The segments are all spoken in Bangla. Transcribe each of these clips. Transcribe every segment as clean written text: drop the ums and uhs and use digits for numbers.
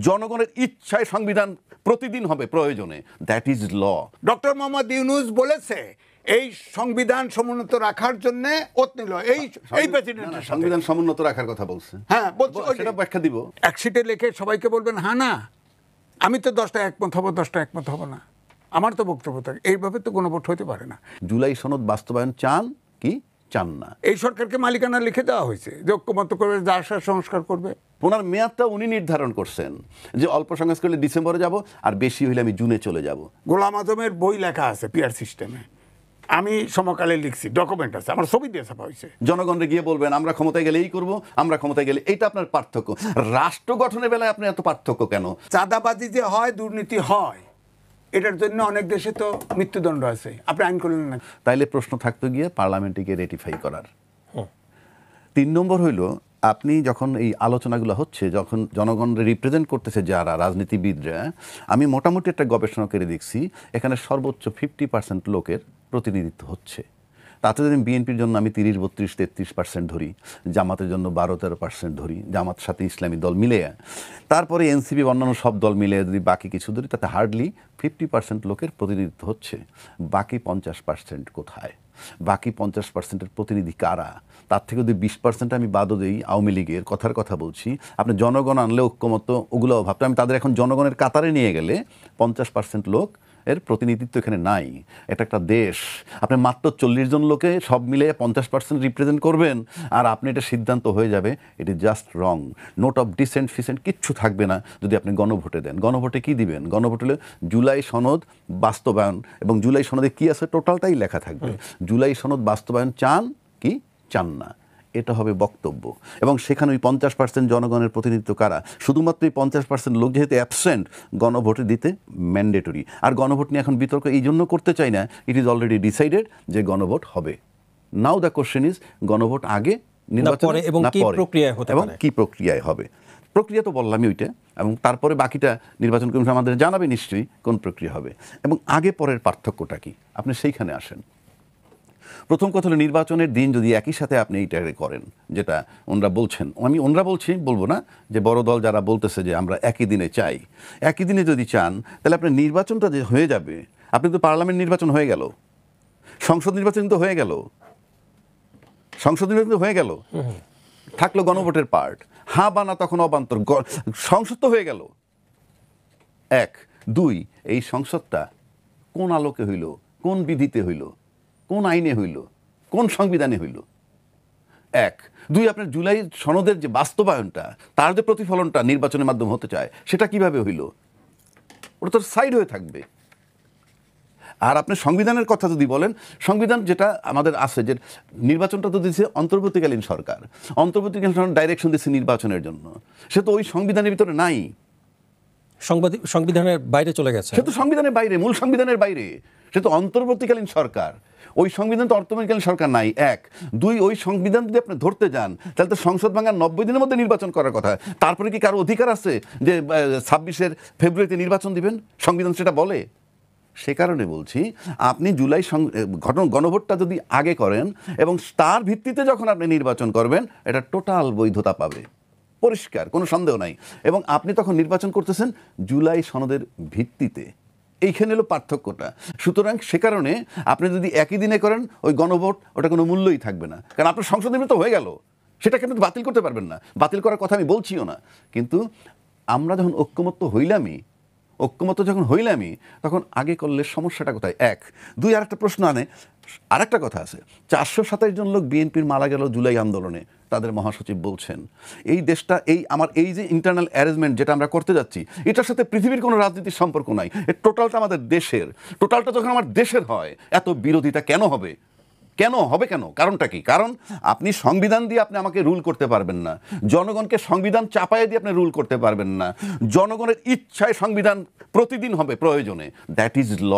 জনগণের ইচ্ছায় সংবিধান প্রতিদিন হবে প্রয়োজনে, that is law. Doctor Mohammad Yunus বলেছে এই সংবিধান সমুন্নত রাখার জন্য ওত নিল এই প্রেসিডেন্টের সংবিধান সমুন্নত রাখার কথা বলছে। হ্যাঁ বলছে, সেটা ব্যাখ্যা দিব। এক শিটে লিখে সবাইকে বলবেন হ্যাঁ না আমি তো 10টা একমত হব 10টা একমত হব না, আমার তো বক্তব্য থাকে। এইভাবে তো গণভোট হতে পারে না। জুলাই সনদ বাস্তবায়ন চান কি চান না, এই সরকারকে মালিকানা লিখে দেওয়া হয়েছে যে ঐক্যমত করবে, যা আসার সংস্কার করবে। ওনার মেয়াদটা উনি নির্ধারণ করছেন যে অল্প সংস্কার করলে ডিসেম্বরে যাব, আর বেশি হইলে আমি জুনে চলে যাব। গোলাম আজমের বই লেখা আছে পিআর সিস্টেমে, আমি সমকালে লিখছি, ডকুমেন্ট আছে, আমার ছবি দিয়ে ছাপা হয়েছে। জনগণকে গিয়ে বলবেন আমরা ক্ষমতায় গেলে এই করবো, আমরা ক্ষমতায় গেলে এইটা আপনার পার্থক্য। রাষ্ট্র গঠনের বেলায় আপনি এত পার্থক্য কেন? চাঁদাবাজি যে হয়, দুর্নীতি হয়, এটার জন্য অনেক দেশে তো মৃত্যুদণ্ড আছে, আপনি আইন করলেন না। তাইলে প্রশ্ন থাকতো গিয়ে পার্লামেন্টকে রেটিফাই করার। 3 নম্বর হইল, আপনি যখন এই আলোচনাগুলো হচ্ছে, যখন জনগণ রিপ্রেজেন্ট করতেছে যারা রাজনীতিবিদরা, আমি মোটামুটি একটা গবেষণা করে দেখছি এখানে সর্বোচ্চ 50% লোকের প্রতিনিধিত্ব হচ্ছে। তাতে যদি বিএনপির জন্য আমি 30-32-33% ধরি, জামাতের জন্য 12-13% ধরি, জামাত সাথে ইসলামী দল মিলে, তারপরে এনসিপি অন্যান্য সব দল মিলে যদি বাকি কিছু ধরি, তাতে হার্ডলি 50% লোকের প্রতিনিধিত্ব হচ্ছে। বাকি 50% কোথায়? বাকি 50%-এর প্রতিনিধি কারা? তার থেকে যদি 20% আমি বাদও দিই, আওয়ামী লীগের কথার কথা বলছি, আপনি জনগণ আনলে ঐক্যমত ওগুলোও ভাবতে, আমি তাদের এখন জনগণের কাতারে নিয়ে গেলে 50% লোক এর প্রতিনিধিত্ব এখানে নাই। এটা একটা দেশ, আপনি মাত্র 40 জন লোকে সব মিলে 50% রিপ্রেজেন্ট করবেন, আর আপনি এটা সিদ্ধান্ত হয়ে যাবে। It is just wrong. Note of dissent ফিসেন্ট কিচ্ছু থাকবে না যদি আপনি গণভোটে দেন। গণভোটে কি দিবেন? গণভোট হলে জুলাই সনদ বাস্তবায়ন, এবং জুলাই সনদে কি আছে টোটালটাই লেখা থাকবে। জুলাই সনদ বাস্তবায়ন চান কি চান না, এটা হবে বক্তব্য। এবং সেখানে ওই 50% জনগণের প্রতিনিধিত্ব কারা? শুধুমাত্র এই 50% লোক যেহেতু অ্যাবসেন্ট, গণভোটে দিতে ম্যান্ডেটরি। আর গণভোট নিয়ে এখন বিতর্ক এই জন্য করতে চাই না, ইট ইজ অলরেডি ডিসাইডেড যে গণভোট হবে। নাও দ্য কোশ্চেন ইজ, গণভোট আগে নির্বাচন এবং কি প্রক্রিয়ায় হতে এবং পারে, কি প্রক্রিয়ায় হবে। প্রক্রিয়া তো বললামই ওইটা, এবং তারপরে বাকিটা নির্বাচন কমিশন আমাদের জানাবে নিশ্চয়ই কোন প্রক্রিয়া হবে। এবং আগে পরের পার্থক্যটা কি, আপনি সেইখানে আসেন। প্রথম কথা হলো, নির্বাচনের দিন যদি একই সাথে আপনি এইটা করেন, যেটা ওনরা বলছেন, আমি ওনরা বলবো না, যে বড় দল যারা বলতেছে যে আমরা একই দিনে চাই, একই দিনে যদি চান তাহলে আপনার নির্বাচনটা যে হয়ে যাবে, আপনি তো পার্লামেন্ট নির্বাচন হয়ে গেল, সংসদ নির্বাচন তো হয়ে গেল, সংসদ নির্বাচন হয়ে গেল, থাকলো গণভোটের পার্ট, হ্যাঁ বা না তখন অবান্তর, সংসদ তো হয়ে গেল। 1, 2, এই সংসদটা কোন আলোকে হইল, কোন বিধিতে হইল, কোন আইনে হইল, কোন সংবিধানে হইল? 1, 2, আপনার জুলাই সনদের যে বাস্তবায়নটা, তার যে প্রতিফলনটা নির্বাচনের মাধ্যমে হতে চায়, সেটা কিভাবে হইল? ওটা তো সাইড হয়ে থাকবে। আর আপনি সংবিধানের কথা যদি বলেন, সংবিধান যেটা আমাদের আছে, যে নির্বাচনটা তো দিচ্ছে অন্তর্বর্তীকালীন সরকার, অন্তর্বর্তীকালীন সরকার ডাইরেকশন দিচ্ছে নির্বাচনের জন্য, সে তো ওই সংবিধানের ভিতরে নাই, সংবিধানের বাইরে চলে গেছে। সে তো সংবিধানের বাইরে, মূল সংবিধানের বাইরে, সে তো অন্তর্বর্তীকালীন সরকার। ওই সংবিধান তো অন্তর্বর্তীকালীন সরকার নাই। 1, 2, ওই সংবিধান যদি আপনি ধরতে যান, তাহলে তো সংসদ ভাঙার 90 দিনের মধ্যে নির্বাচন করার কথা। তারপরে কি কারো অধিকার আছে যে 26শে ফেব্রুয়ারিতে নির্বাচন দিবেন? সংবিধান সেটা বলে। সে কারণে বলছি, আপনি জুলাই গণভোটটা যদি আগে করেন এবং তার ভিত্তিতে যখন আপনি নির্বাচন করবেন, এটা টোটাল বৈধতা পাবে, পরিষ্কার, কোনো সন্দেহ নাই। এবং আপনি তখন নির্বাচন করতেছেন জুলাই সনদের ভিত্তিতে। এইখানে হলো পার্থক্যটা। সুতরাং সে কারণে আপনি যদি একই দিনে করেন, ওই গণভোট ওটা কোনো মূল্যই থাকবে না, কারণ আপনার সংসদ নির্বাচন হয়ে গেল, সেটাকে আপনি বাতিল করতে পারবেন না। বাতিল করার কথা আমি বলছিও না, কিন্তু আমরা যখন ঐক্যমত যখন হইলামই, তখন আগে করলে সমস্যাটা কোথায়? 1, 2, আরেকটা প্রশ্ন আনে, আরেকটা কথা আছে, 427 জন লোক বিএনপির মারা গেল জুলাই আন্দোলনে, তাদের মহাসচিব বলছেন এই দেশটা, আমার এই যে ইন্টারনাল অ্যারেঞ্জমেন্ট যেটা আমরা করতে যাচ্ছি, এটার সাথে পৃথিবীর কোনো রাজনীতির সম্পর্ক নাই, এর টোটালটা আমাদের দেশের। টোটালটা যখন আমার দেশের হয়, এত বিরোধিতা কেন হবে? কেন? কারণটা কি? কারণ আপনি সংবিধান দিয়ে আপনি আমাকে রুল করতে পারবেন না, জনগণকে সংবিধান চাপায়ে দিয়ে আপনি রুল করতে পারবেন না। জনগণের ইচ্ছায় সংবিধান প্রতিদিন হবে প্রয়োজনে, দ্যাট ইজ ল।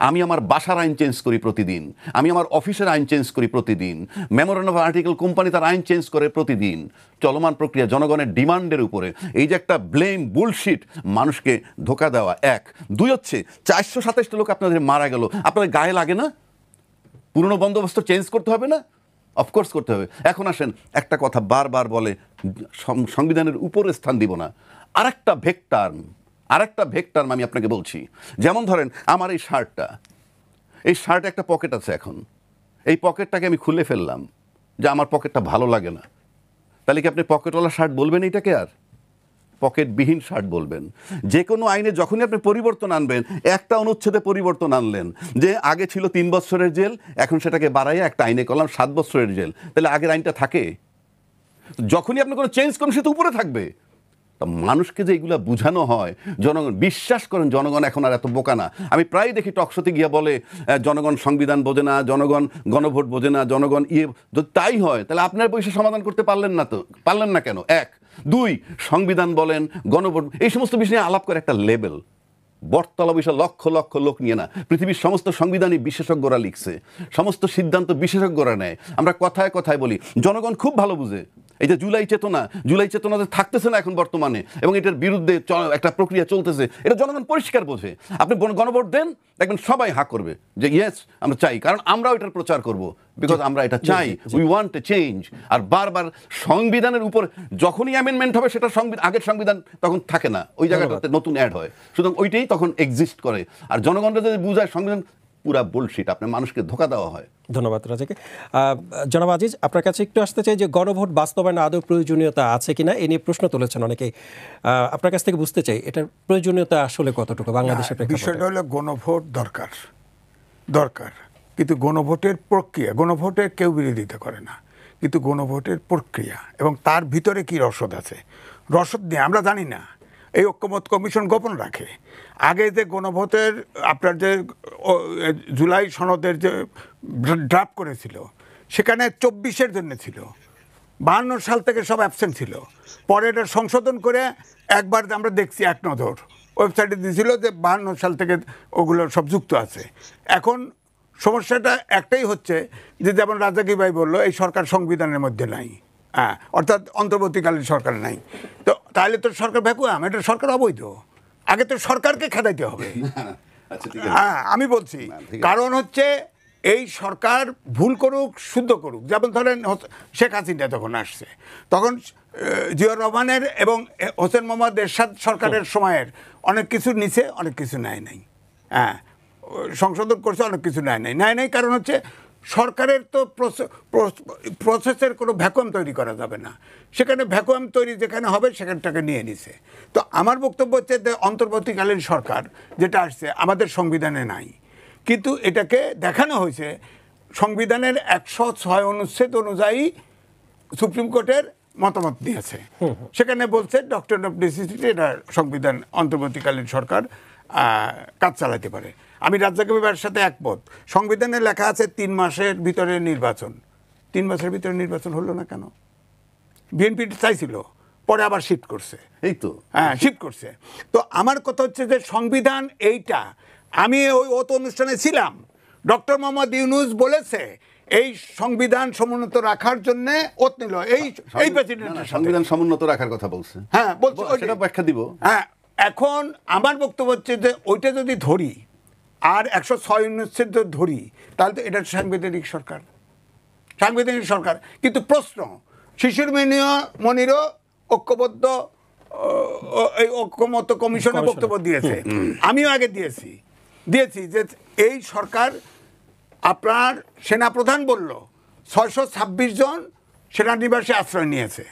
আমি আমার বাসার আইন চেঞ্জ করি প্রতিদিন, আমি আমার অফিসের আইন চেঞ্জ করি প্রতিদিন, মেমোরেন্ডাম অফ আর্টিকেল কোম্পানি তার আইন চেঞ্জ করে প্রতিদিন। চলমান প্রক্রিয়া, জনগণের ডিমান্ডের উপরে এই যে একটা ব্লেম বুলশিট, মানুষকে ধোকা দেওয়া। 1, 2 হচ্ছে 427টা লোক আপনাদের মারা গেল, আপনাদের গায়ে লাগে না? পুরনো বন্দোবস্ত চেঞ্জ করতে হবে না? অফকোর্স করতে হবে। এখন আসেন, একটা কথা বারবার বলে সংবিধানের উপরে স্থান দিব না। আরেকটা ভেকটার্ম আমি আপনাকে বলছি। যেমন ধরেন আমার এই শার্টে একটা পকেট আছে, এখন এই পকেটটাকে আমি খুলে ফেললাম যে আমার পকেটটা ভালো লাগে না, তাহলে কি আপনি পকেটওয়ালা শার্ট বলবেন এটাকে? আর পকেটবিহীন শার্ট বলবেন। যে কোনো আইনে যখনই আপনি পরিবর্তন আনবেন, একটা অনুচ্ছেদে পরিবর্তন আনলেন যে আগে ছিল 3 বছরের জেল, এখন সেটাকে বাড়াইয়া একটা আইনে করলাম 7 বছরের জেল, তাহলে আগের আইনটা থাকে? যখনই আপনি কোনো চেঞ্জ করেন সে তো উপরে থাকবে। তা মানুষকে যে এগুলো বোঝানো হয়, জনগণ বিশ্বাস করেন জনগণ এখন আর এত বোকা না। আমি প্রায় দেখি টকশোতে গিয়ে বলে জনগণ সংবিধান বোঝে না, জনগণ গণভোট বোঝে না, জনগণ যদি তাই হয় তাহলে আপনার পয়সা সমাধান করতে পারলেন না কেন? 1 2 সংবিধান বলেন, গণভোট, এই সমস্ত বিষয়ে আলাপ করে একটা লেভেল। বটতলা বিষয় লক্ষ লক্ষ লোক নিয়ে না, পৃথিবীর সমস্ত সংবিধানই বিশেষজ্ঞরা লিখছে, সমস্ত সিদ্ধান্ত বিশেষজ্ঞরা নেয়। আমরা কথায় কথায় বলি, জনগণ খুব ভালো বুঝে। এই যে জুলাই চেতনা যে থাকতেছে না এখন বর্তমানে, এবং এটার বিরুদ্ধে একটা প্রক্রিয়া চলতেছে, এটা জনগণ পরিষ্কার বোঝে। আপনি গণভোট দেন, দেখবেন সবাই হা করবে যে ইয়েস আমরা চাই, কারণ আমরাও এটার প্রচার করব, বিকজ আমরা এটা চাই, উই ওয়ান্ট এ চেঞ্জ। আর বারবার সংবিধানের উপর যখনই অ্যামেন্ডমেন্ট হবে, সেটা আগের সংবিধান তখন থাকে না, ওই জায়গাটাতে নতুন অ্যাড হয়, সুতরাং ওইটাই তখন এক্সিস্ট করে। আর জনগণরা যদি বুঝায় সংবিধান পুরা বুলশিট, আপনার মানুষকে ধোঁকা দেওয়া হয়। ধন্যবাদ রাজাকে। জনাব আজিজ, আপনার কাছে একটু আসতে চাই যে গণভোট বাস্তবায়নে আদৌ প্রয়োজনীয়তা আছে কিনা, এ নিয়ে প্রশ্ন তুলেছেন অনেকেই। আপনার কাছ থেকে বুঝতে চাই এটার প্রয়োজনীয়তা আসলে কতটুকু বাংলাদেশের প্রেক্ষাপটে? বিষয়টা হলো গণভোট দরকার, কিন্তু গণভোটের প্রক্রিয়া, ভোটে কেউ বিরোধিতা করে না, কিন্তু গণভোটের প্রক্রিয়া এবং তার ভিতরে কি রসদ আছে, রসদ নিয়ে আমরা জানি না। এই ঐক্যমত কমিশন গোপন রাখে। আগে যে গণভোটের আপনার যে জুলাই সনদের যে ড্রাফট করেছিল, সেখানে 24-এর জন্য ছিল, 52 সাল থেকে সব অ্যাবসেন্ট ছিল। পরে এটা সংশোধন করে একবার আমরা দেখছি, এক নজর ওয়েবসাইটে দিয়েছিল যে 52 সাল থেকে ওগুলো সব যুক্ত আছে। এখন সমস্যাটা একটাই হচ্ছে যে, যেমন রাজাকি ভাই বললো, এই সরকার সংবিধানের মধ্যে নাই, হ্যাঁ, অর্থাৎ অন্তর্বর্তীকালীন সরকার নাই। তো তাহলে তো সরকার ভ্যাকুয়াম, এটা সরকার অবৈধ। আগে তো সরকারকে খেদাইতে হবে। হ্যাঁ, আমি বলছি, কারণ হচ্ছে এই সরকার ভুল করুক শুদ্ধ করুক, যেমন ধরেন শেখ হাসিনা যখন আসছে, তখন জিয়াউর রহমানের এবং হোসেন মোহাম্মদ এরশাদ সরকারের সময়ের অনেক কিছু নিছে, অনেক কিছু নেয় নাই। হ্যাঁ, সংশোধন করছে, অনেক কিছু নেয় নাই। কারণ হচ্ছে সরকারের তো প্রসেসের কোনো ভ্যাকুয়াম তৈরি করা যাবে না। সেখানে ভ্যাকুয়াম তৈরি যেখানে হবে সেখানটাকে নিয়ে নিছে। তো আমার বক্তব্য হচ্ছে যে অন্তর্বর্তীকালীন সরকার যেটা আসছে আমাদের সংবিধানে নাই, কিন্তু এটাকে দেখানো হয়েছে সংবিধানের 106 অনুচ্ছেদ অনুযায়ী সুপ্রিম কোর্টের মতামত দিয়েছে। সেখানে বলছে ডক্টর অফ নেসেসিটি, এটা সংবিধান অন্তর্বর্তীকালীন সরকার কাজ চালাতে পারে। আমি রাজ্জাক ভাইয়ের সাথে একমত। সংবিধানে লেখা আছে 3 মাসের ভিতরে নির্বাচন। 3 মাসের ভিতরে নির্বাচন হলো না কেন? বিএনপি চাইছিল, পরে আবার শিফট করছে। এই তো, হ্যাঁ, শিফট করছে। তো আমার কথা হচ্ছে যে সংবিধান এইটা, আমি ওই অনুষ্ঠানে ছিলাম, ডক্টর মোহাম্মদ ইউনূস বলেছে এই সংবিধান সমুন্নত রাখার জন্য ওত নিল এই প্রেসিডেন্টের সংবিধান সমুন্নত রাখার কথা বলছে। হ্যাঁ, বলছে, সেটা ব্যাখ্যা দিব। হ্যাঁ, এখন আমার বক্তব্য হচ্ছে যে ওইটা যদি ধরি আর 106 অনুচ্ছেদ ধরি, তাহলে তো এটা সাংবিধানিক সরকার। কিন্তু প্রশ্ন, শিশির মনিরও ঐক্যবদ্ধ এই ঐক্যমত কমিশনে বক্তব্য দিয়েছে, আমিও আগে দিয়েছি যে এই সরকার, আপনার সেনাপ্রধান বলল 626 জন সেনানিবাসে আশ্রয় নিয়েছে।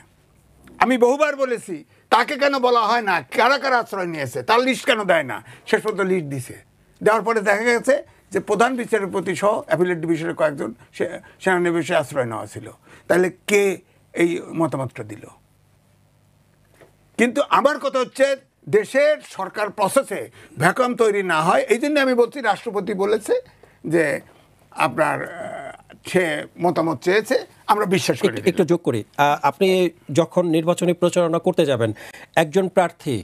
আমি বহুবার বলেছি তাকে কেন বলা হয় না কারা কারা আশ্রয় নিয়েছে, তার লিস্ট কেন দেয় না? শেষ পর্যন্ত লিস্ট দিছে, দেওয়ার পরে দেখা গেছে যে প্রধান বিচারপতি সহ অ্যাপিলেট ডিভিশনের কয়েকজন সেনানিবাসে আশ্রয় নেওয়া ছিল। তাহলে কে এই মতামতটা দিল? কিন্তু আমার কথা হচ্ছে দেশের সরকার প্রসেসে ভ্যাকুয়াম তৈরি না হয়, এই জন্য আমি বলছি রাষ্ট্রপতি বলেছে যে আপনার সে মতামত চেয়েছে, আমরা বিশ্বাস করি। একটু যোগ করি, আপনি যখন নির্বাচনী প্রচারণা করতে যাবেন, একজন প্রার্থী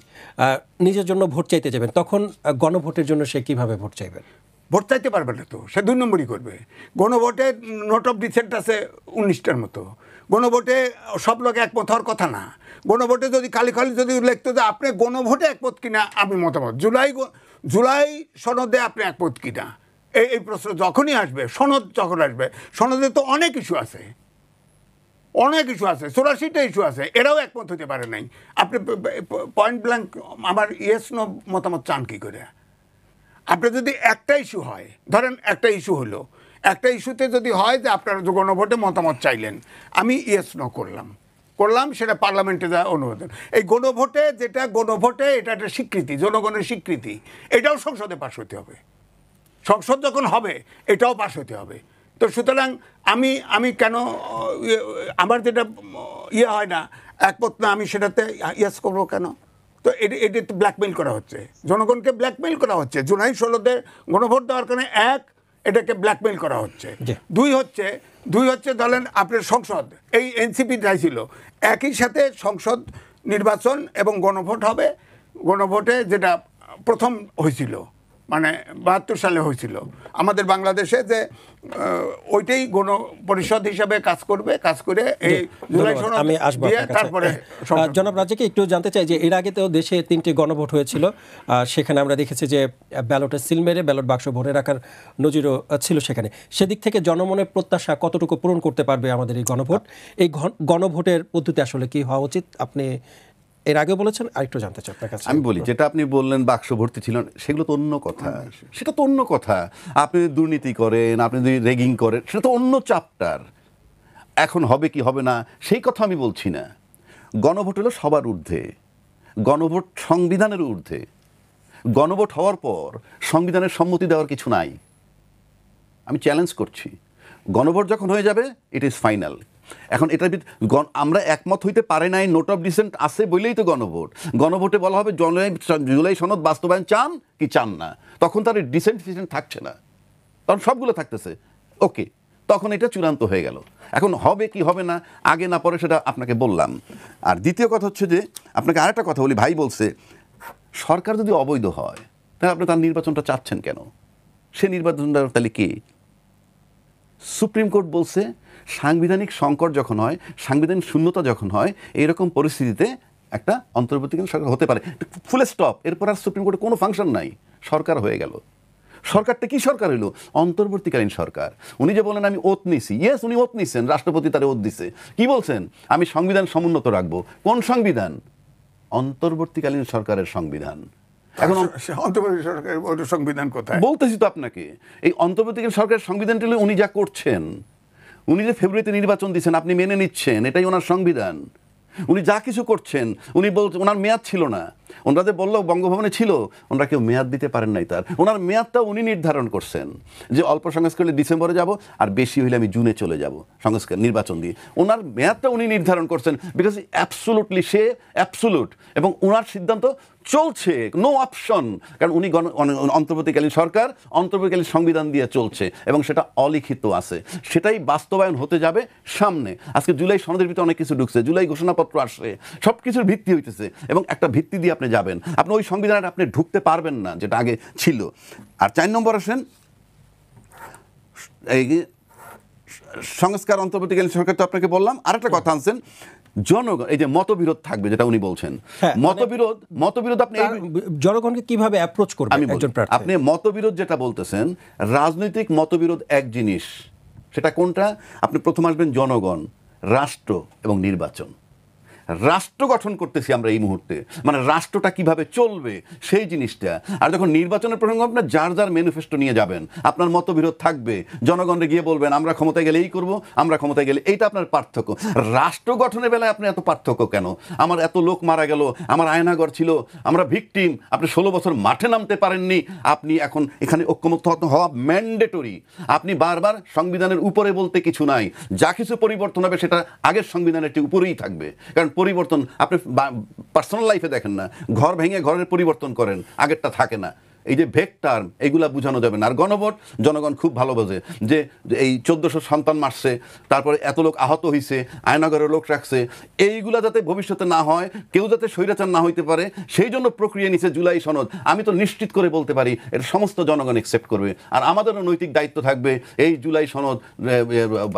নিজের জন্য ভোট চাইতে যাবেন, তখন গণভোটের জন্য সে কিভাবে ভোট চাইবেন? ভোট চাইতে পারবে না তো, সে 2 নম্বরই করবে। গণভোটে নোট অফ ডিসেন্ট আছে 19টার মতো। গণভোটে সব লোক একমত হওয়ার কথা না। গণভোটে যদি খালি যদি লিখতো যে আপনি গণভোটে একমত কিনা, আমি মতামত জুলাই সনদে আপনি একমত কিনা, এই প্রশ্ন যখনই আসবে, সনদ যখন আসবে, সনদে তো অনেক ইস্যু আছে, অনেক ইস্যু আছে, 84টা ইস্যু আছে, এরাও একমত হতে পারে নাই। আপনি পয়েন্ট ব্ল্যাঙ্ক আমার ইয়েস নো মতামত চান কি করে? আপনি যদি একটা ইস্যু হয়, ধরেন একটা ইস্যু হলো, একটা ইস্যুতে যদি হয় যে আপনারা গণভোটে মতামত চাইলেন, আমি ইয়েস নো করলাম, সেটা পার্লামেন্টে যা অনুমোদন। এই গণভোটে যেটা গণভোটে এটা একটা স্বীকৃতি, জনগণের স্বীকৃতি, এটাও সংসদে পাশ হতে হবে। সংসদ যখন হবে এটাও পাশ হতে হবে। তো সুতরাং আমি কেন আমার যেটা ইয়ে হয় না, একমত না, আমি সেটাতে ইয়েস করবো কেন? তো এটা তো ব্ল্যাকমেইল করা হচ্ছে, জনগণকে ব্ল্যাকমেইল করা হচ্ছে। জুলাই 16-তে গণভোট দেওয়ার কারণে এটাকে ব্ল্যাকমেইল করা হচ্ছে। দুই হচ্ছে ধরেন আপনার সংসদ, এই এনসিপি চাইছিল একই সাথে সংসদ নির্বাচন এবং গণভোট হবে। গণভোটে যেটা প্রথম হয়েছিল মানে 72 সালে হয়েছিল আমাদের বাংলাদেশে, যে ওইটাই গণ পরিষদ হিসাবে কাজ করে এই জুলাই সনদ আমি আসবো দিয়ে তারপরে জনাব রাজ্জাককে একটু জানতে চাই যে এর আগে তো দেশে 3টি গণভোট হয়েছিল, সেখানে আমরা দেখেছি যে ব্যালটে সিল মেরে ব্যালট বাক্স ভরে রাখার নজিরও ছিল সেখানে। সেদিক থেকে জনমনের প্রত্যাশা কতটুকু পূরণ করতে পারবে আমাদের এই গণভোট? এই গণভোটের পদ্ধতি আসলে কি হওয়া উচিত? আপনি এর আগে বলেছেন, আরেকটু জানতে চাই আপনার কাছে। আমি বলি, যেটা আপনি বললেন বাক্স ভর্তি ছিল, সেগুলো তো অন্য কথা, সেটা তো অন্য কথা। আপনি যদি দুর্নীতি করেন, আপনি যদি রেগিং করেন, সেটা তো অন্য চ্যাপ্টার। এখন হবে কি হবে না সেই কথা আমি বলছি না। গণভোট হলো সবার ঊর্ধ্বে, গণভোট সংবিধানের ঊর্ধ্বে। গণভোট হওয়ার পর সংবিধানের সম্মতি দেওয়ার কিছু নাই। আমি চ্যালেঞ্জ করছি, গণভোট যখন হয়ে যাবে ইট ইজ ফাইনাল। এখন এটার আমরা একমত হইতে পারে নাই, নোট অফ ডিসেন্ট আছে বলেই তো গণভোটে বলা হবে জুলাই সনদ বাস্তবায়ন চান কি চান না, তখন তার ডিসেন্ট থাকছে না, তখন সবগুলো থাকতেছে। ওকে, তখন এটা চূড়ান্ত হয়ে গেল। এখন হবে কি হবে না, আগে না পরে সেটা আপনাকে বললাম। আর দ্বিতীয় কথা হচ্ছে যে, আপনাকে আরেকটা কথা বলি, ভাই বলছে সরকার যদি অবৈধ হয় তাহলে আপনি তার নির্বাচনটা চাচ্ছেন কেন? সে নির্বাচনটা তাহলে কে? সুপ্রিম কোর্ট বলছে সাংবিধানিক সংকট যখন হয়, সাংবিধানিক শূন্যতা যখন হয়, এইরকম পরিস্থিতিতে একটা অন্তর্বর্তীকালীন সরকার হতে পারে। Full stop. এরপর আর সুপ্রিম কোর্টে কোনো ফাংশন নাই, সরকার হয়ে গেল। সরকারটা কি সরকার হইল? অন্তর্বর্তীকালীন সরকার। উনি যে বলেন আমি ওত নিছি, ইয়েস উনি ওত নিছেন, রাষ্ট্রপতি তারে ওত দিছে। কি বলছেন? আমি সংবিধান সমুন্নত রাখবো। কোন সংবিধান? অন্তর্বর্তীকালীন সরকারের সংবিধান। এখন অন্তর্বর্তী সরকারের সংবিধান কোথায় বলতেছি তো আপনাকে। এই অন্তর্বর্তীকালীন সরকারের সংবিধানটি উনি যা করছেন, উনি যে ফেব্রুয়ারিতে নির্বাচন দিচ্ছেন আপনি মেনে নিচ্ছেন, এটাই ওনার সংবিধান। উনি যা কিছু করছেন, উনি বলছেন ওনার মেয়াদ ছিল না। ওনারা যে বললো বঙ্গভবনে ছিল, ওনারা কেউ মেয়াদ দিতে পারেন নাই। ওনার মেয়াদটা উনি নির্ধারণ করছেন যে অল্প সংস্কার হলে ডিসেম্বরে যাব, আর বেশি হলে আমি জুনে চলে যাব সংস্কার নির্বাচন দিয়ে। ওনার মেয়াদটা উনি নির্ধারণ করছেন, বিকজ অ্যাবসোলুটলি সে অ্যাবসোলুট, এবং ওনার সিদ্ধান্ত চলছে, নো অপশন। কারণ উনি অন্তর্বর্তীকালীন সরকার, অন্তর্বর্তীকালীন সংবিধান দিয়ে চলছে, এবং সেটা অলিখিত আছে, সেটাই বাস্তবায়ন হতে যাবে সামনে। আজকে জুলাই সনদের ভিতরে অনেক কিছু ঢুকছে, জুলাই ঘোষণাপত্র আসছে, সব কিছুর ভিত্তি হইতেছে, এবং একটা ভিত্তি দিয়ে আপনি যাবেন। আপনি ওই সংবিধানে আপনি ঢুকতে পারবেন না যেটা আগে ছিল। আর 4 নম্বর আসেন, এই সংস্কার অন্তর্বর্তীকালীন সরকার তো আপনাকে বললাম। আরেকটা কথা আনছেন, জনগণ এই যে মতবিরোধ থাকবে, যেটা উনি বলছেন, মতবিরোধ আপনি জনগণকে কিভাবে অ্যাপ্রোচ করবেন একজন প্রার্থী? আপনি মতবিরোধ যেটা বলতেছেন, রাজনৈতিক মতবিরোধ এক জিনিস, সেটা কোনটা? আপনি প্রথম আসবেন জনগণ, রাষ্ট্র এবং নির্বাচন। রাষ্ট্র গঠন করতেছি আমরা এই মুহূর্তে, মানে রাষ্ট্রটা কিভাবে চলবে সেই জিনিসটা। আর যখন নির্বাচনের প্রসঙ্গ, আপনার যার যার ম্যানিফেস্টো নিয়ে যাবেন, আপনার মতবিরোধ থাকবে, জনগণকে গিয়ে বলবেন আমরা ক্ষমতায় গেলে এই করবো, আমরা ক্ষমতায় গেলে এইটা। আপনার পার্থক্য। রাষ্ট্র গঠনের বেলায় আপনি এত পার্থক্য কেন? আমার এত লোক মারা গেল, আমার আয়নাঘর ছিল, আমরা ভিকটিম, আপনি 16 বছর মাঠে নামতে পারেননি, আপনি এখন এখানে ঐক্যমত্য হওয়া ম্যান্ডেটরি। আপনি বারবার সংবিধানের উপরে বলতে কিছু নাই, যা কিছু পরিবর্তন হবে সেটা আগের সংবিধানের উপরেই থাকবে। কারণ পরিবর্তন আপনি পার্সোনাল লাইফে দেখেন না, ঘর ভেঙে ঘরের পরিবর্তন করেন, আগেরটা থাকে না। এই যে ভেগ টার্ম, এগুলা বোঝানো যাবে না। আর গণভোট জনগণ খুব ভালো বোঝে যে এই 1400 সন্তান মারছে, তারপরে এত লোক আহত হয়েছে, আয়নাঘরের লোক রাখছে, এইগুলা যাতে ভবিষ্যতে না হয়, কেউ যাতে স্বৈরাচার না হইতে পারে, সেই জন্য প্রক্রিয়া নিছে জুলাই সনদ। আমি তো নিশ্চিত করে বলতে পারি এটা সমস্ত জনগণ অ্যাকসেপ্ট করবে। আর আমাদেরও নৈতিক দায়িত্ব থাকবে এই জুলাই সনদ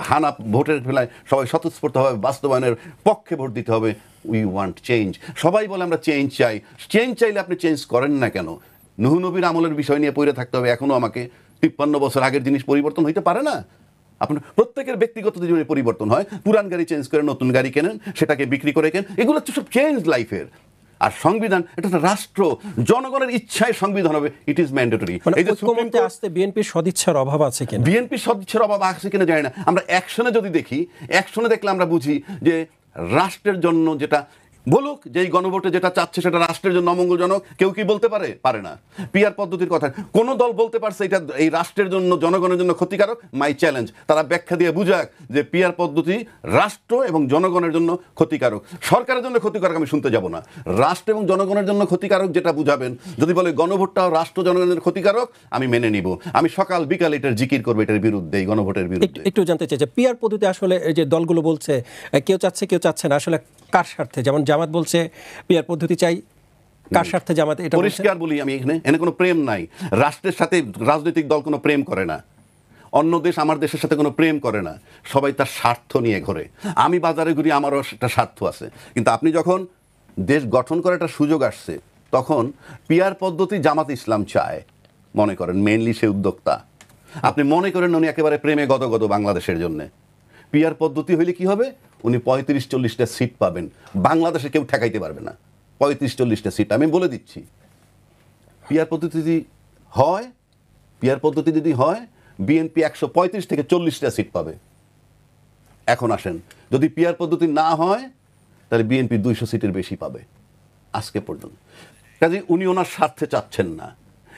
হানা ভোটের ফেলায় সবাই স্বতঃস্ফূর্তভাবে বাস্তবায়নের পক্ষে ভোট দিতে হবে। We want change. সবাই বলে আমরা চেঞ্জ চাই। চেঞ্জ চাইলে আপনি চেঞ্জ করেন না কেন? নূহ নবীর আমলের বিষয় নিয়ে পড়ে থাকতে হবে এখনও আমাকে? 53 বছর আগের জিনিস পরিবর্তন হইতে পারে না? আপনার প্রত্যেকের ব্যক্তিগত জীবনে পরিবর্তন হয়, পুরান গাড়ি চেঞ্জ করে নতুন গাড়ি কেনেন, সেটাকে বিক্রি করে কেনেন, এগুলো হচ্ছে সব চেঞ্জ লাইফের। আর সংবিধান এটা একটা রাষ্ট্র, জনগণের ইচ্ছায় সংবিধান হবে, ইট ইজ ম্যান্ডেটরি। এই যে ঐক্যমত্যে আসতে বিএনপির সদিচ্ছার অভাব আছে কিনা? বিএনপির সদিচ্ছার অভাব আছে কিনা জানি না, আমরা অ্যাকশনে যদি দেখি, অ্যাকশনে দেখলে আমরা বুঝি যে রাষ্ট্রের জন্য যেটা বলুক, যে এই গণভোটে যেটা চাচ্ছে সেটা রাষ্ট্রের জন্য অমঙ্গলজনক, কেউ কি বলতে পারে? পারে না। পিআর পদ্ধতির কথা কোন দল বলতে পারছে এটা এই রাষ্ট্রের জন্য, জনগণের জন্য ক্ষতিকারক? মাই চ্যালেঞ্জ, তারা ব্যাখ্যা দিয়ে বুঝাক যে পিআর পদ্ধতি রাষ্ট্র এবং জনগণের জন্য ক্ষতিকারক। সরকারের জন্য ক্ষতিকারক আমি শুনতে যাব না, রাষ্ট্র এবং জনগণের জন্য ক্ষতিকারক যেটা বুঝাবেন। যদি বলে গণভোটটাও রাষ্ট্র জনগণের জন্য ক্ষতিকারক, আমি মেনে নিব, আমি সকাল বিকাল এটার জিকির করবো, এটার বিরুদ্ধে, এই গণভোটের বিরুদ্ধে। একটু জানতে চাই যে পিআর পদ্ধতি আসলে এই যে দলগুলো বলছে কেউ চাচ্ছে কেউ চাচ্ছে না, আসলে কার স্বার্থে? যেমন জামাত বলছে পিআর পদ্ধতি চাই, কার স্বার্থে জামাত এটা? পরিষ্কার বলি আমি, এখানে কোনো প্রেম নাই। রাষ্ট্রের সাথে রাজনৈতিক দল কোনো প্রেম করে না, অন্য দেশ আমার দেশের সাথে কোনো প্রেম করে না, সবাই তার স্বার্থ নিয়ে ঘোরে। আমি বাজারে ঘুরি, আমারও একটা স্বার্থ আছে। কিন্তু আপনি যখন দেশ গঠন করার একটা সুযোগ আসছে, তখন পিআর পদ্ধতি জামাত ইসলাম চায়, মনে করেন মেইনলি সে উদ্যোক্তা। আপনি মনে করেন উনি একেবারে প্রেমে গদগদ বাংলাদেশের জন্য। পিআর পদ্ধতি হইলে কি হবে? উনি 35-40টা সিট পাবেন, বাংলাদেশে কেউ ঠেকাইতে পারবে না। 35-40টা সিট আমি বলে দিচ্ছি। পিআর পদ্ধতি যদি হয়, বিএনপি 135 থেকে 40টা সিট পাবে। এখন আসেন, যদি পিআর পদ্ধতি না হয় তাহলে বিএনপি 200 সিটের বেশি পাবে আজকে পর্যন্ত। কাজে উনি ওনার স্বার্থে চাচ্ছেন না,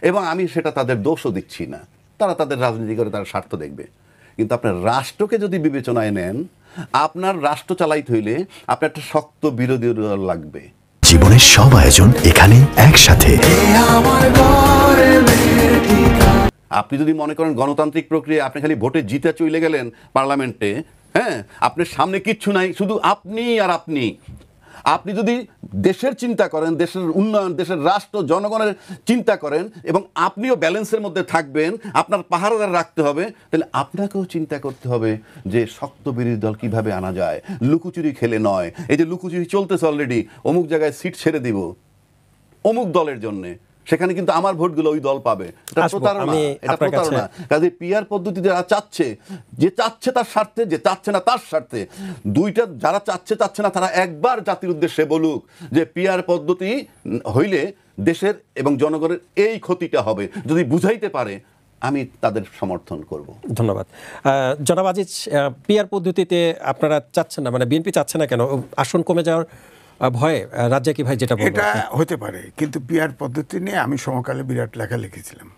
এবং আমি সেটা তাদের দোষও দিচ্ছি না, তারা তাদের রাজনীতি করে তারা স্বার্থ দেখবে। কিন্তু আপনার রাষ্ট্রকে যদি বিবেচনায় নেন, আপনার রাষ্ট্র চালাইতে হইলে আপনার একটা শক্ত বিরোধী দল লাগবে। জীবনের সব আয়োজন এখানে একসাথে। আপনি যদি মনে করেন গণতান্ত্রিক প্রক্রিয়া, আপনি খালি ভোটে জিতে চলে গেলেন পার্লামেন্টে, হ্যাঁ, আপনার সামনে কিচ্ছু নাই, শুধু আপনি আর আপনি। আপনি যদি দেশের চিন্তা করেন, দেশের উন্নয়ন, দেশের রাষ্ট্র, জনগণের চিন্তা করেন, এবং আপনিও ব্যালেন্সের মধ্যে থাকবেন, আপনার পাহারাদার রাখতে হবে, তাহলে আপনাকেও চিন্তা করতে হবে যে শক্ত বিরোধী দল কিভাবে আনা যায়। লুকোচুরি খেলে নয়। এই যে লুকোচুরি চলতেছে অলরেডি, অমুক জায়গায় সিট ছেড়ে দিব অমুক দলের জন্যে, সেখানে কিন্তু আমার ভোটগুলো ওই দল পাবে। এটা প্রতারণা। কাজে পিআর পদ্ধতি যারা চাচ্ছে, যে চাচ্ছে তার স্বার্থে, যে চাচ্ছে না তার স্বার্থে, দুইটা, যারা চাচ্ছে না তারা একবার জাতির উদ্দেশ্যে বলুক যে পিআর পদ্ধতি হইলে দেশের এবং জনগণের এই ক্ষতিটা হবে। যদি বুঝাইতে পারে, আমি তাদের সমর্থন করব। ধন্যবাদ। জনাব আজিজ, পিআর পদ্ধতিতে আপনারা চাচ্ছেন না, মানে বিএনপি চাচ্ছে না কেন? আসন কমে যাওয়ার ভয়ে? রাজ্যে কি ভাই যেটা এটা হতে পারে, কিন্তু পিআর পদ্ধতি নিয়ে আমি সমকালে বিরাট লেখা লিখেছিলাম।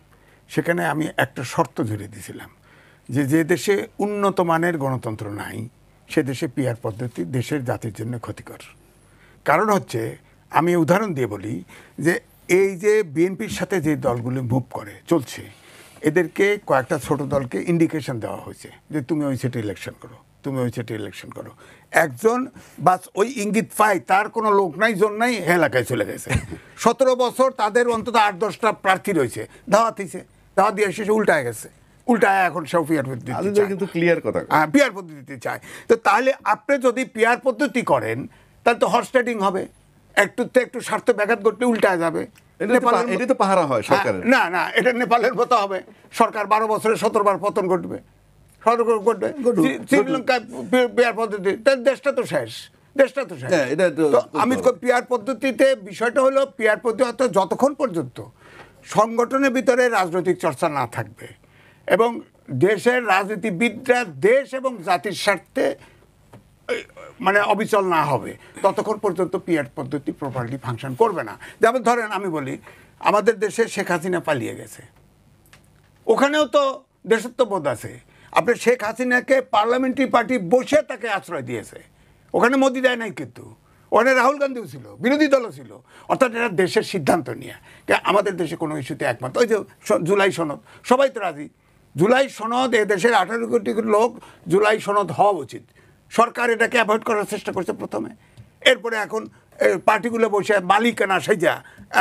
সেখানে আমি একটা শর্ত ধরে দিয়েছিলাম যে যে দেশে উন্নত মানের গণতন্ত্র নাই, সে দেশে পিআর পদ্ধতি দেশের জাতির জন্য ক্ষতিকর। কারণ হচ্ছে, আমি উদাহরণ দিয়ে বলি যে এই যে বিএনপির সাথে যে দলগুলো মুভ করে চলছে, এদেরকে কয়েকটা ছোট দলকে ইন্ডিকেশন দেওয়া হয়েছে যে তুমি ওই সেটে ইলেকশন করো, তুমি ওই সেটে ইলেকশন করো। একজন বাস ওই ইঙ্গিত পায়, তার কোনো লোক নাই, জন নাই, এলাকায় চলে গেছে। 17 বছর তাদের অন্তত 8-10টা প্রার্থী রয়েছে, দাওয়াত দিয়েছে, দাওয়াত দিয়ে শেষে উল্টায় গেছে, উল্টায় এখন সব পিআর পদ্ধতি কিন্তু ক্লিয়ার কথা, পিআর পদ্ধতিতে চায়। তো তাহলে আপনি যদি পিআর পদ্ধতি করেন, তাহলে তো হর্স ট্রেডিং হবে, একটু স্বার্থ ব্যাঘাত করতে উল্টায় যাবে। এটা তো পাহারা হয় সরকারের। না, এটা নেপালের মতো হবে। সরকার 12 বছরে 17 বার পতন ঘটবে। শ্রীলঙ্কায় পিআর পদ্ধতি, দেশটা তো শেষ। আমি পিআর পদ্ধতিতে বিষয়টা হলো, পিআর পদ্ধতি অর্থাৎ যতক্ষণ পর্যন্ত সংগঠনের ভিতরে রাজনৈতিক চর্চা না থাকবে এবং দেশের রাজনীতিবিদরা দেশ এবং জাতির স্বার্থে মানে অবিচল না হবে, ততক্ষণ পর্যন্ত পিআর পদ্ধতি প্রপারলি ফাংশন করবে না। যেমন ধরেন, আমি বলি, আমাদের দেশে শেখ হাসিনা পালিয়ে গেছে, ওখানেও তো দেশত্ববোধ আছে। আপনি শেখ হাসিনাকে পার্লামেন্টারি পার্টি বসে তাকে আশ্রয় দিয়েছে, ওখানে মোদি দেয় নাই, কিন্তু ওখানে রাহুল গান্ধীও ছিল, বিরোধী দলও ছিল। অর্থাৎ এটা দেশের সিদ্ধান্ত নিয়ে। আমাদের দেশে কোনো ইস্যুতে একমত, ওই যে জুলাই সনদ, সবাই তো রাজি। জুলাই সনদ, এ দেশের 18 কোটি লোক, জুলাই সনদ হওয়া উচিত। সরকার এটাকে অ্যাভয়েড করার চেষ্টা করছে প্রথমে, এরপরে এখন পার্টিগুলো বসে মালিকানা সেজা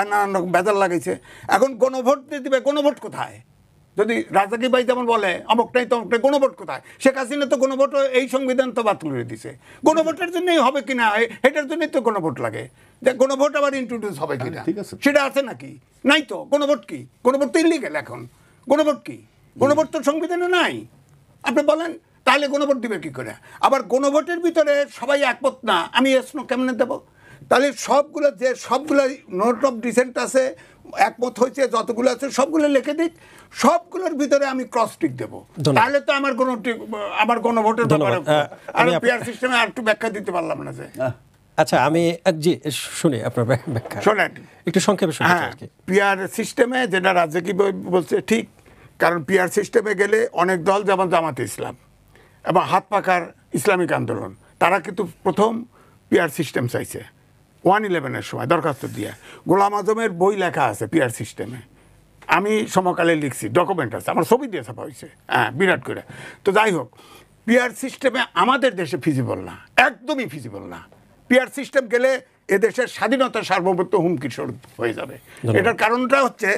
নানান রকম বেজাল লাগাইছে। এখন গণভোট দিবে, গণভোট কোথায়? যদি রাজাকি ভাই যেমন বলে অমুকটাই তমুকটাই, গণভোট কোথায়? শেখ হাসিনা তো গণভোট, এই সংবিধান তো বাতিল করে দিছে। গণভোটের জন্যই হবে কিনা, এটার জন্যই তো গণভোট লাগে, যে গণভোট আবার ইন্ট্রোডিউস হবে কিনা, সেটা আছে নাকি? নাই তো। গণভোট কি? গণভোট তো ইলিগেল এখন। গণভোট কি? গণভোট তো সংবিধানে নাই। আপনি বলেন, তাহলে গণভোট দিবে কি করে? আবার গণভোটের ভিতরে সবাই একমত না, আমি এসনো কেমনে দেব? তাহলে সবগুলো নোট অফ ডিসেন্ট আছে, একমত হয়েছে যতগুলো আছে সবগুলো লিখে দিক, সবগুলোর ভিতরে আমি ক্রস টিক দেবো, তাহলে তো আমার গণভোটের ব্যাপারে আর পিআর সিস্টেমে আর একটু ব্যাখ্যা দিতে পারলাম না যে। আচ্ছা আমি জি শুনি আপনার ব্যাখ্যা, শোনেন একটু সংক্ষেপে শুনতে চাই হ্যাঁ, আর কি। পিআর সিস্টেমে যেটা রাজ্জাকি বলছে ঠিক, কারণ পিআর সিস্টেমে গেলে অনেক দল যেমন জামাতে ইসলাম এবং হাত পাখার ইসলামিক আন্দোলন, তারা কিন্তু প্রথম পিআর সিস্টেম চাইছে 1/11 সময় দরখাস্ত দিয়ে। গোলাম আজমের বই লেখা আছে পিআর সিস্টেমে, আমি সমকালে লিখছি, ডকুমেন্ট আছে, আমার ছবি দিয়ে ছাপা হয়েছে, হ্যাঁ বিরাট করে। তো যাই হোক, পিআর সিস্টেমে আমাদের দেশে ফিজিবল না, একদমই ফিজিবল না। পিআর সিস্টেম গেলে এদেশের স্বাধীনতা সার্বভৌমত্ব হুমকির স্বরূপ হয়ে যাবে। এটার কারণটা হচ্ছে